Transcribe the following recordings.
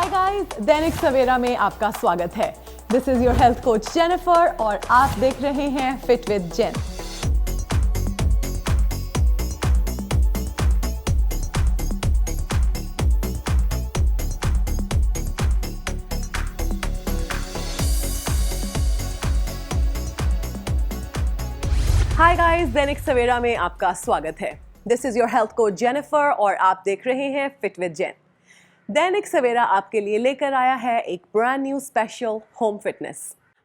हाय guys, Dainik Savera में आपका स्वागत है। This is your health coach Jennifer और आप देख रहे हैं fit with Jen. Hi guys, Dainik Savera में आपका स्वागत है। This is your health coach Jennifer और आप देख रहे हैं फिट विद जेन। दैनिक सवेरा आपके लिए लेकर आया है एक brand new special home fitness.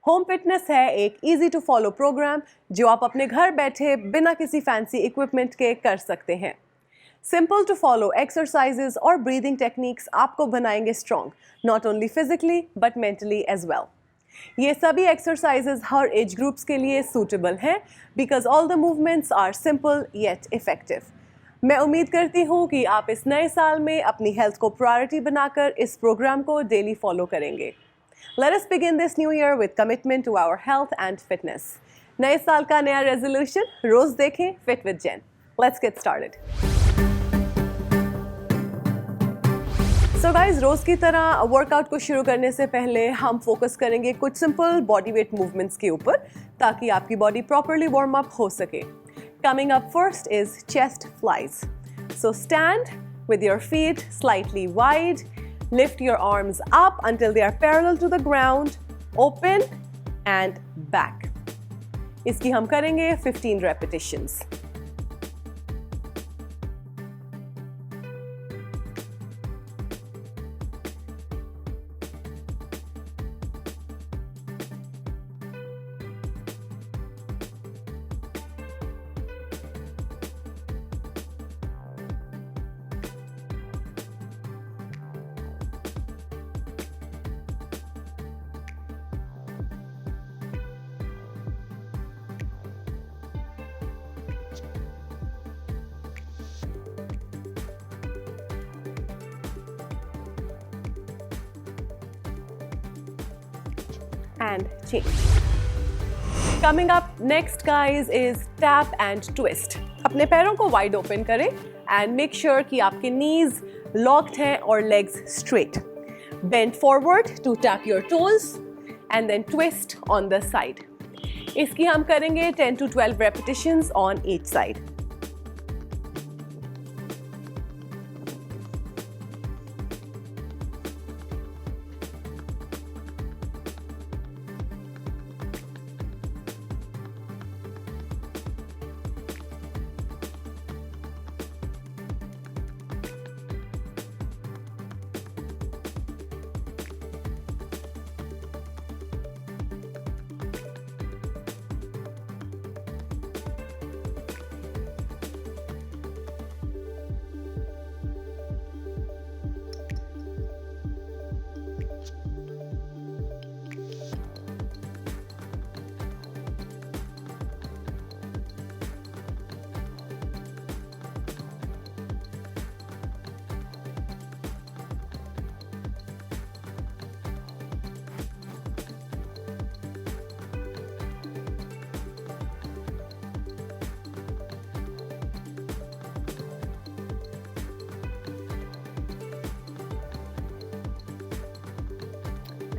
Home fitness है एक इजी टू फॉलो प्रोग्राम जो आप अपने घर बैठे बिना किसी फैंसी इक्विपमेंट के कर सकते हैं। सिंपल टू फॉलो एक्सरसाइजेस और ब्रीदिंग टेक्निक्स आपको बनाएंगे strong, not only physically but mentally as well. ये सभी एक्सरसाइजेस हर एज ग्रुप्स के लिए सूटेबल हैं because all the movements are simple yet effective. मैं उम्मीद करती हूँ कि आप इस नए साल में अपनी हेल्थ को प्रायोरिटी बनाकर इस प्रोग्राम को डेली फॉलो करेंगे। Let us begin this new year with commitment to our health and fitness. नए साल का नया रेजोल्यूशन, रोज देखें fit with Jen. Let's get started. So guys, रोज की तरह वर्कआउट को शुरू करने से पहले हम फोकस करेंगे कुछ सिंपल बॉडी वेट मूवमेंट्स के ऊपर ताकि आपकी बॉडी प्रॉपर्ली वार्म अप हो सके। Coming up first is chest flies. So stand with your feet slightly wide. Lift your arms up until they are parallel to the ground. Open and back. इसकी हम करेंगे 15 repetitions. And change. Coming up next guys is tap and twist. अपने पैरों को wide open करें and make sure कि आपके knees locked हैं और legs straight. Bend forward to tap your toes and then twist on the side. इसकी हम करेंगे 10 to 12 repetitions on each side.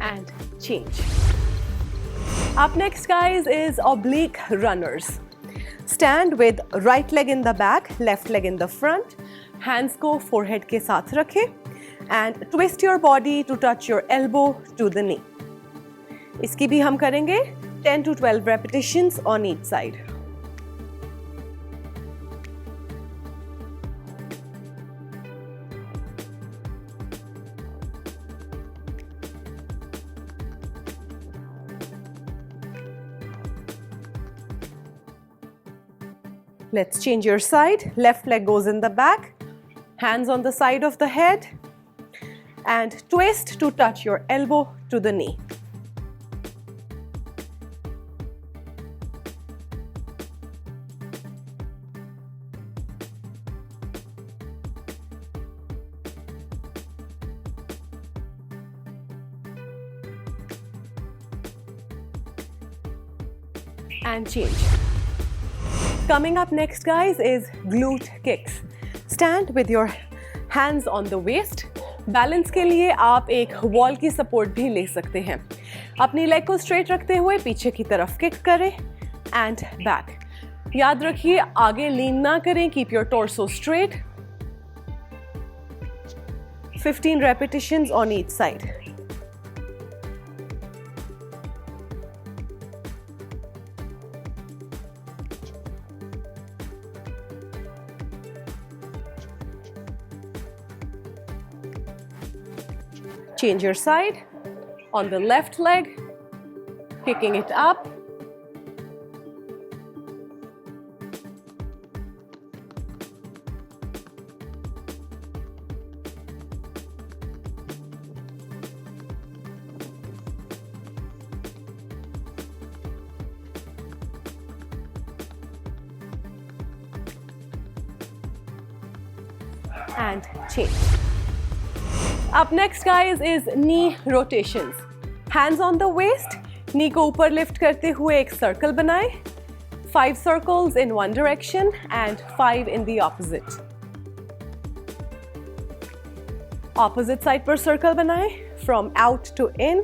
And change. Up next guys is oblique runners. Stand with right leg in the back, left leg in the front. Hands को forehead के साथ रखें and twist your body to touch your elbow to the knee. इसकी भी हम करेंगे 10 to 12 repetitions on each side. Let's change your side. Left leg goes in the back, hands on the side of the head, and twist to touch your elbow to the knee. And change. Coming up next guys is glute kicks. Stand with your hands on the waist, balance के लिए आप एक wall की support भी ले सकते हैं। अपनी लेग को स्ट्रेट रखते हुए पीछे की तरफ किक करें एंड बैक। याद रखिए आगे लीन ना करें, keep your torso straight. 15 repetitions on each side. Change your side. On the left leg, kicking it up. And change. Up next guys is knee rotations. Hands on the waist, knee को ऊपर lift करते हुए एक circle बनाएं. 5 circles in one direction and 5 in the opposite. Opposite side पर circle बनाएं, from out to in.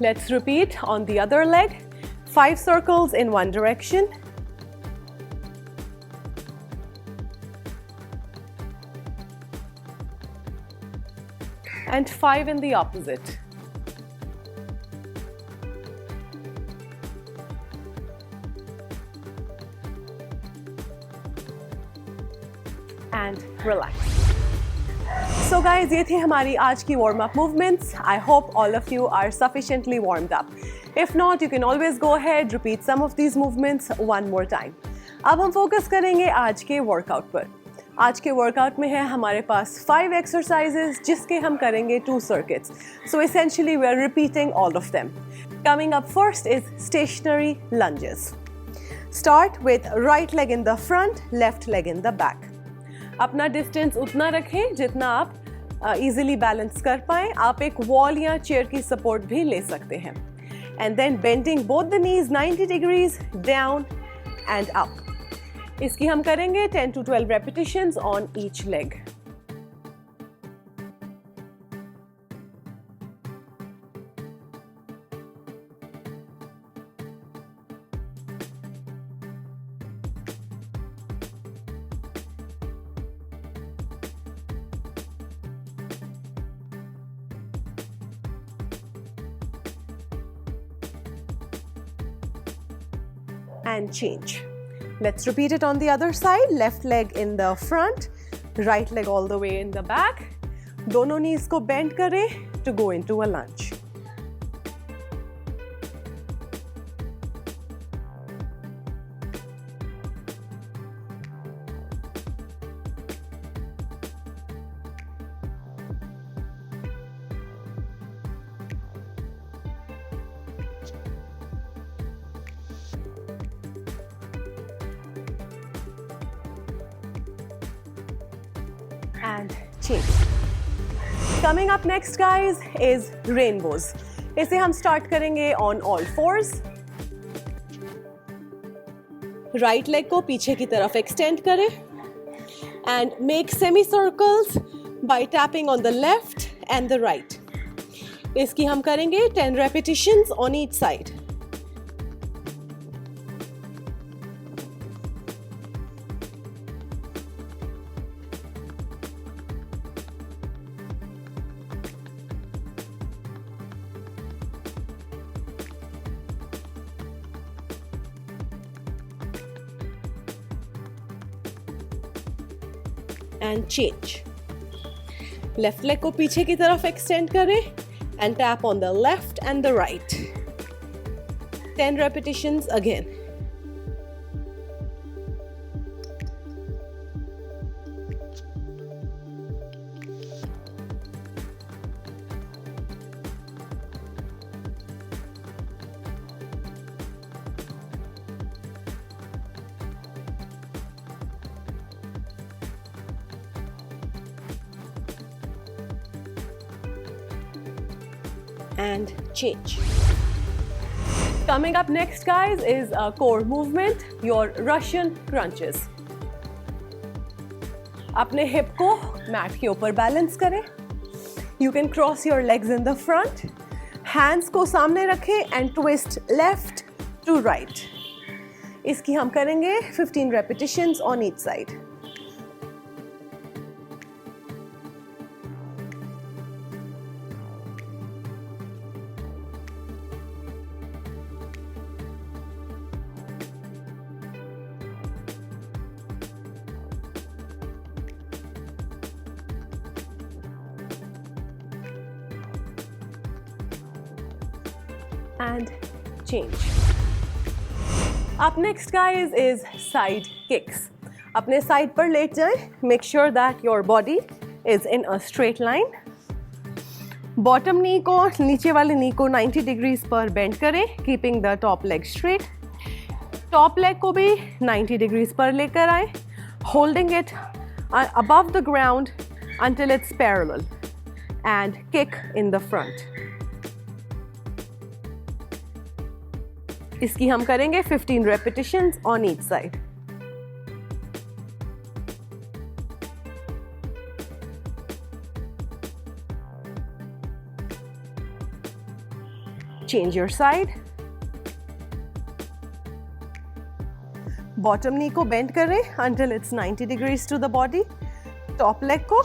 Let's repeat on the other leg. 5 circles in one direction. And 5 in the opposite. And relax. So guys, ये थी हमारी आज की warm up movements. I hope all of you are sufficiently warmed up. If not, you can always go ahead, repeat some of these movements one more time. अब हम focus करेंगे आज के workout पर. आज के वर्कआउट में है हमारे पास 5 exercises जिसके हम करेंगे 2 circuits. So essentially we are repeating all of them. Coming up first is stationary lunges. Start with right leg in the front, left leg in the back. अपना distance उतना रखें जितना आप easily balance कर पाएं. आप एक wall या chair की support भी ले सकते हैं. And then bending both the knees 90 degrees down and up. इसकी हम करेंगे 10 to 12 repetitions on each leg. And change. Let's repeat it on the other side. Left leg in the front, right leg all the way in the back. दोनों knees को bend करें to go into a lunge. And change. Coming up next guys is rainbows. इसे हम start करेंगे on all fours. Right leg को पीछे की तरफ extend करें and make semicircles by tapping on the left and the right. इसकी हम करेंगे 10 repetitions on each side. And change. Left leg को पीछे की तरफ extend करें and tap on the left and the right. 10 repetitions again. And change. Coming up next, guys, is a core movement, your Russian crunches. अपने hip को mat के ऊपर balance करें. You can cross your legs in the front. Hands को सामने रखें and twist left to right. इसकी हम करेंगे 15 repetitions on each side. And change. Up next, guys, is side kicks. अपने side पर लेट जाएं. Make sure that your body is in a straight line. Bottom knee को, नीचे वाले knee को 90 degrees पर bend करें, keeping the top leg straight. Top leg को भी 90 degrees पर लेकर आएं, holding it above the ground until it's parallel, and kick in the front. इसकी हम करेंगे 15 repetitions on each side. Change your side. Bottom knee को bend करें until it's 90 degrees to the body. Top leg को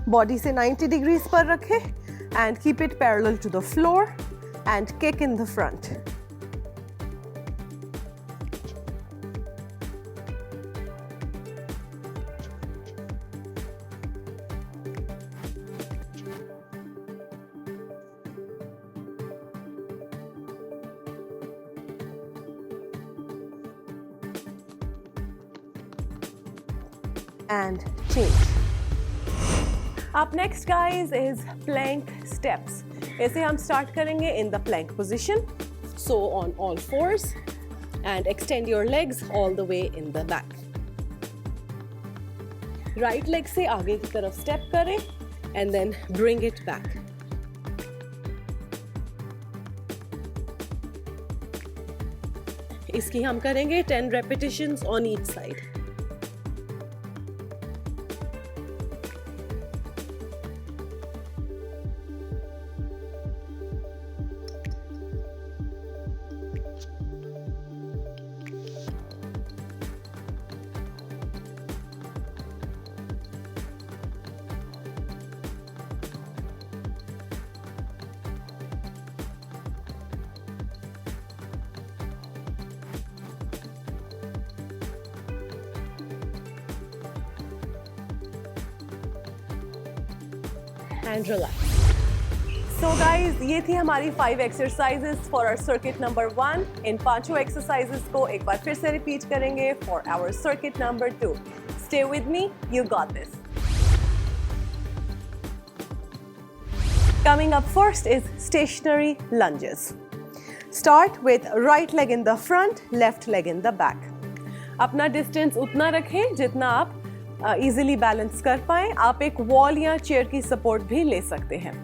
body से 90 degrees पर रखें and keep it parallel to the floor and kick in the front. And change. Up next, guys, is plank steps. ऐसे हम start करेंगे in the plank position. So on all fours and extend your legs all the way in the back. Right leg से आगे की तरफ step करें and then bring it back. इसकी हम करेंगे 10 repetitions on each side. And relax. So guys, ये थी हमारी 5 exercises for our circuit number 1. In 5 exercises को एक बार फिर से repeat करेंगे for our circuit number 2. Stay with me, you got this. Coming up first is stationary lunges. Start with right leg in the front, left leg in the back. अपना distance उतना रखें जितना आप easily balance कर पाएं. आप एक wall या chair की support भी ले सकते हैं.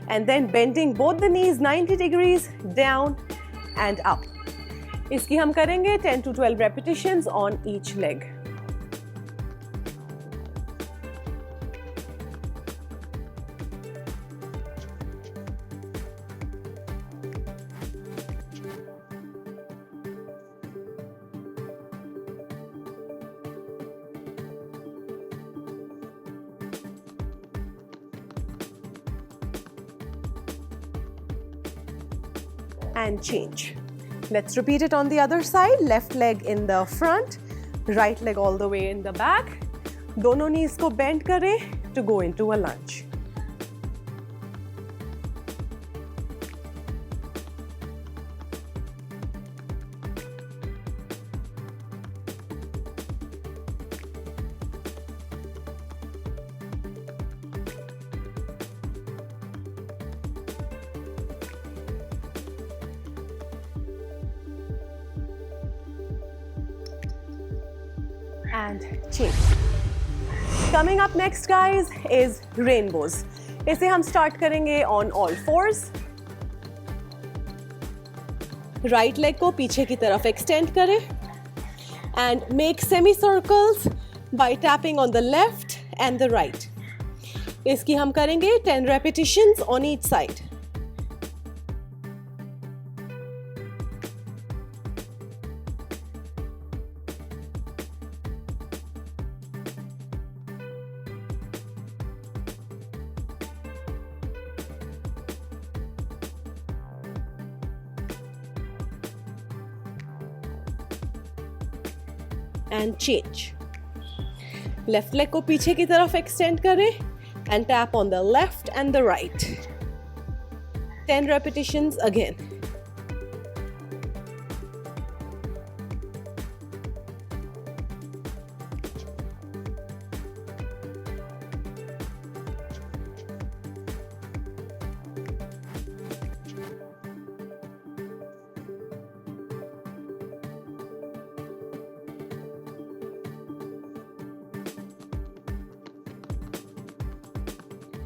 And then bending both the knees 90 degrees down and up. इसकी हम करेंगे 10 to 12 repetitions on each leg. And change. Let's repeat it on the other side. Left leg in the front, right leg all the way in the back. दोनों knees को bend करें to go into a lunge. And change. Coming up next, guys, is rainbows. इसे हम start करेंगे on all fours. Right leg को पीछे की तरफ एक्सटेंड करें and make semi circles bye tapping on the left and the right. इसकी हम करेंगे 10 repetitions on each side. And change. Left leg को पीछे की तरफ एक्सटेंड करें and tap on the left and the right. 10 repetitions again.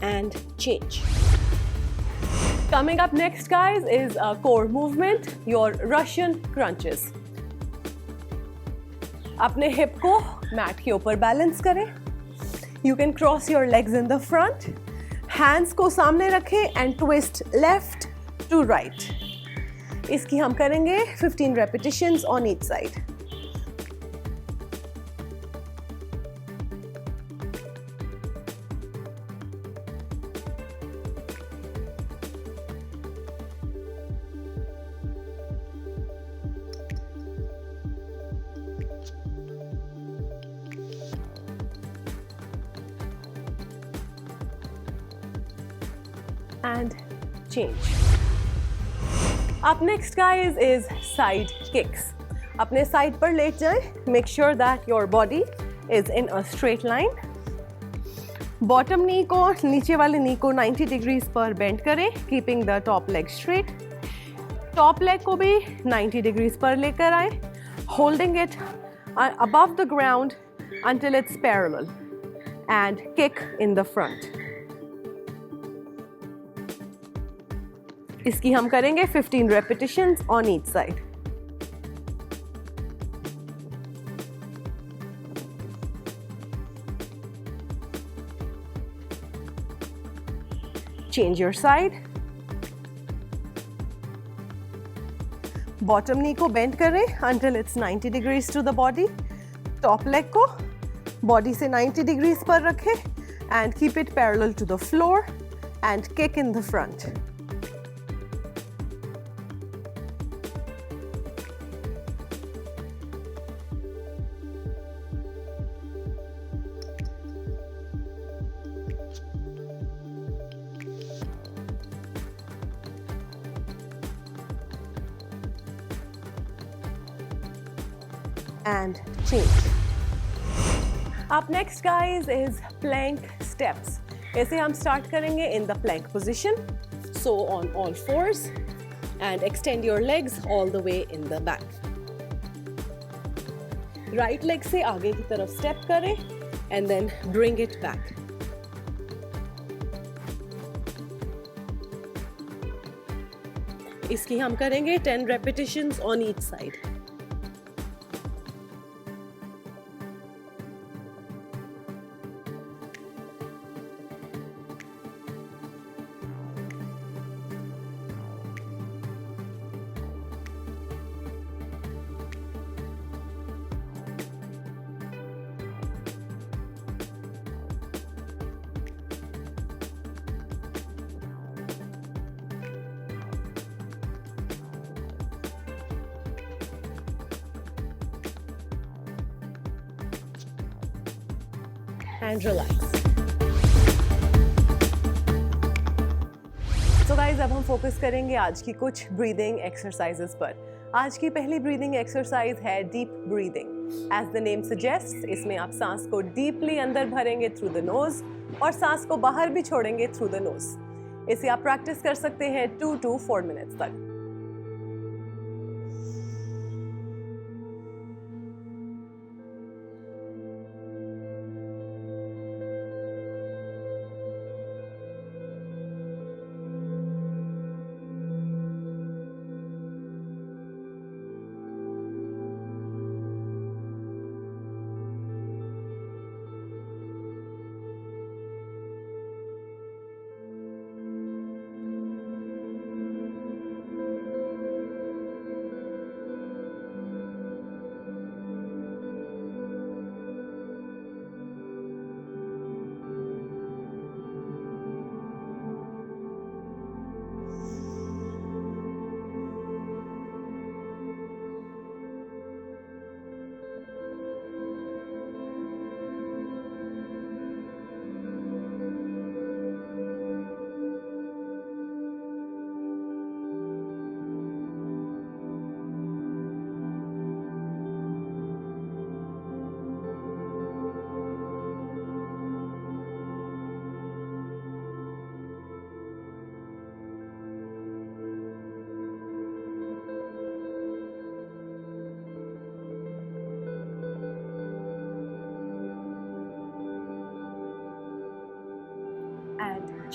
And change. Coming up next, guys, is a core movement, your Russian crunches. अपने hip को mat के ऊपर balance करें। You can cross your legs in the front. Hands को सामने रखें and twist left to right. इसकी हम करेंगे 15 repetitions on each side. And change. Up next, guys, is side kicks. अपने side पर लेट जाएं. Make sure that your body is in a straight line. Bottom knee को, नीचे वाले knee को 90 degrees पर bend करें, keeping the top leg straight. Top leg को भी 90 degrees पर लेकर आएं, holding it above the ground until it's parallel, and kick in the front. इसकी हम करेंगे 15 repetitions on each side. Change your side. Bottom knee को bend करें until it's 90 degrees to the body. Top leg को body से 90 degrees पर रखें and keep it parallel to the floor and kick in the front. And change. Up next, guys, is plank steps. ऐसे हम start करेंगे in the plank position. So on all fours and extend your legs all the way in the back. Right leg से आगे की तरफ step करें and then bring it back. इसकी हम करेंगे 10 repetitions on each side. And relax. So guys, अब हम फोकस करेंगे आज की कुछ ब्रीदिंग एक्सरसाइजेस पर। आज की पहली ब्रीदिंग एक्सरसाइज है deep breathing. As the name suggest, इसमें आप सांस को डीपली अंदर भरेंगे थ्रू द नोज और सांस को बाहर भी छोड़ेंगे थ्रू द नोज। इसे आप प्रैक्टिस कर सकते हैं 2 to 4 मिनट्स तक।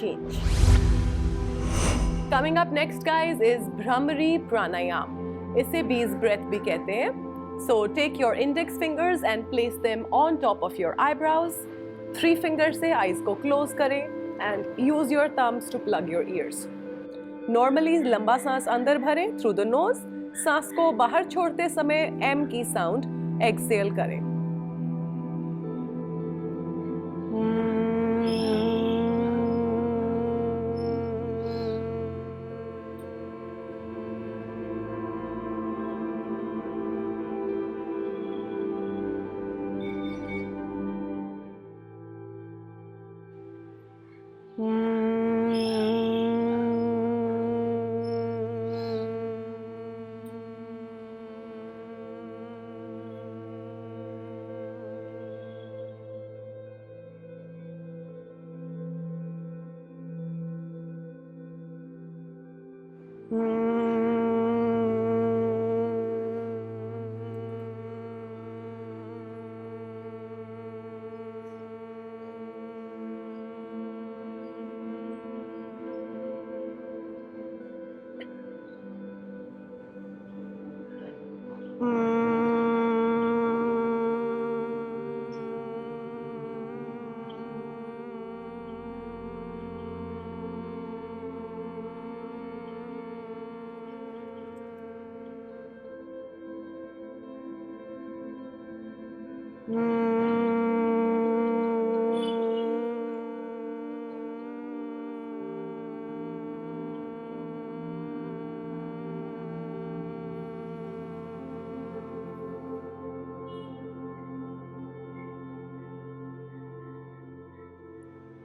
change. Coming up next, guys, is Bhramari Pranayam. इसे bees breath भी कहते हैं. So take your index fingers and place them on top of your eyebrows. 3 fingers से eyes को close करें and use your thumbs to plug your ears. Normally लंबा सांस अंदर भरें through the nose. सांस को बाहर छोड़ते समय M की साउंड exhale करें.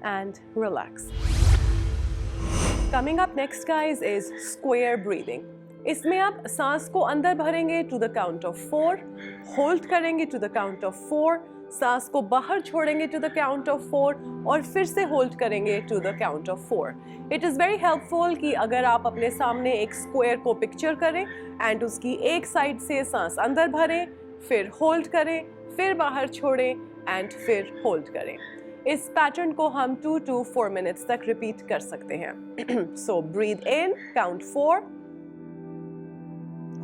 And relax. Coming up next, guys, is square breathing. इसमें आप सांस को अंदर भरेंगे to the count of 4, hold करेंगे to the count of 4, सांस को बाहर छोड़ेंगे to the count of 4 और फिर से hold करेंगे to the count of 4. It is very helpful कि अगर आप अपने सामने एक square को पिक्चर करें and उसकी एक साइड से सांस अंदर भरें, फिर hold करें, फिर बाहर छोड़ें and फिर hold करें. इस पैटर्न को हम 2 to 4 मिनट्स तक रिपीट कर सकते हैं. So breathe in, count 4,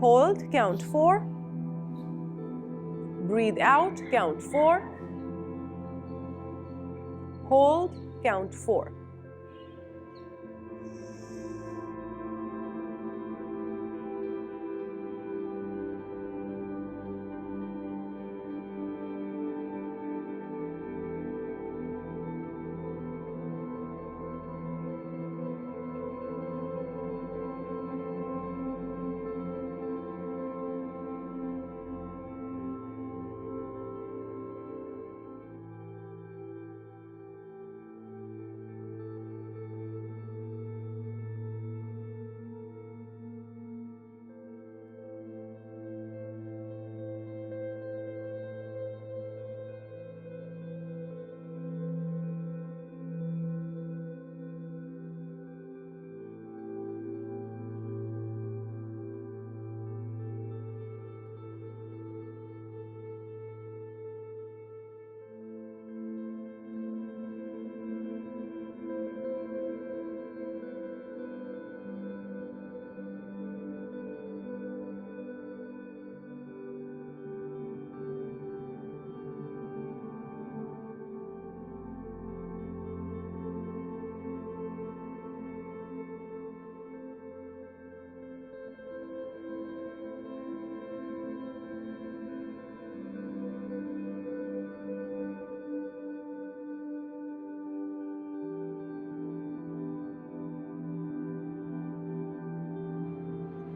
hold, count 4, breathe out, count 4, hold, count 4.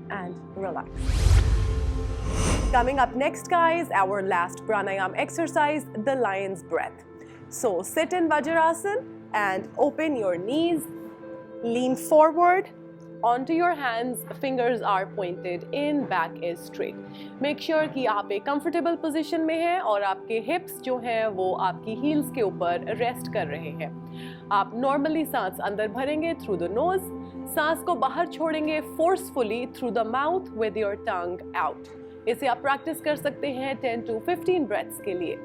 And relax. Coming up next, guys, our last pranayam exercise, the lion's breath. So sit in Vajrasana and open your knees, lean forward onto your hands, fingers are pointed in, back is straight. Make sure कि आप एक comfortable position में हैं और आपके hips जो हैं वो आपकी heels के ऊपर rest कर रहे हैं. आप normally सांस अंदर भरेंगे through the nose, सांस को बाहर छोड़ेंगे forcefully through the mouth with your tongue out. इसे आप practice कर सकते हैं 10 to 15 breaths के लिए.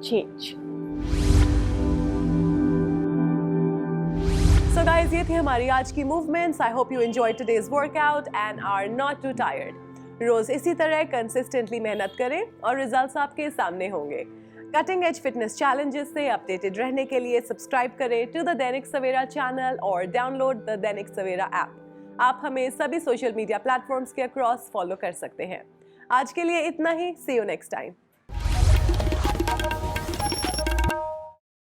change. So guys, ये थी हमारी आज की movements. I hope you enjoyed today's workout and are not too tired. रोज इसी तरह कंसिस्टेंटली मेहनत करें और रिजल्ट्स आपके सामने होंगे. कटिंग एज फिटनेस चैलेंजेस से अपडेटेड रहने के लिए सब्सक्राइब करें to the Dainik Savera channel और download the Dainik Savera app. आप हमें सभी सोशल मीडिया प्लेटफॉर्म्स के अक्रॉस फॉलो कर सकते हैं. आज के लिए इतना ही. सी यू नेक्स्ट टाइम.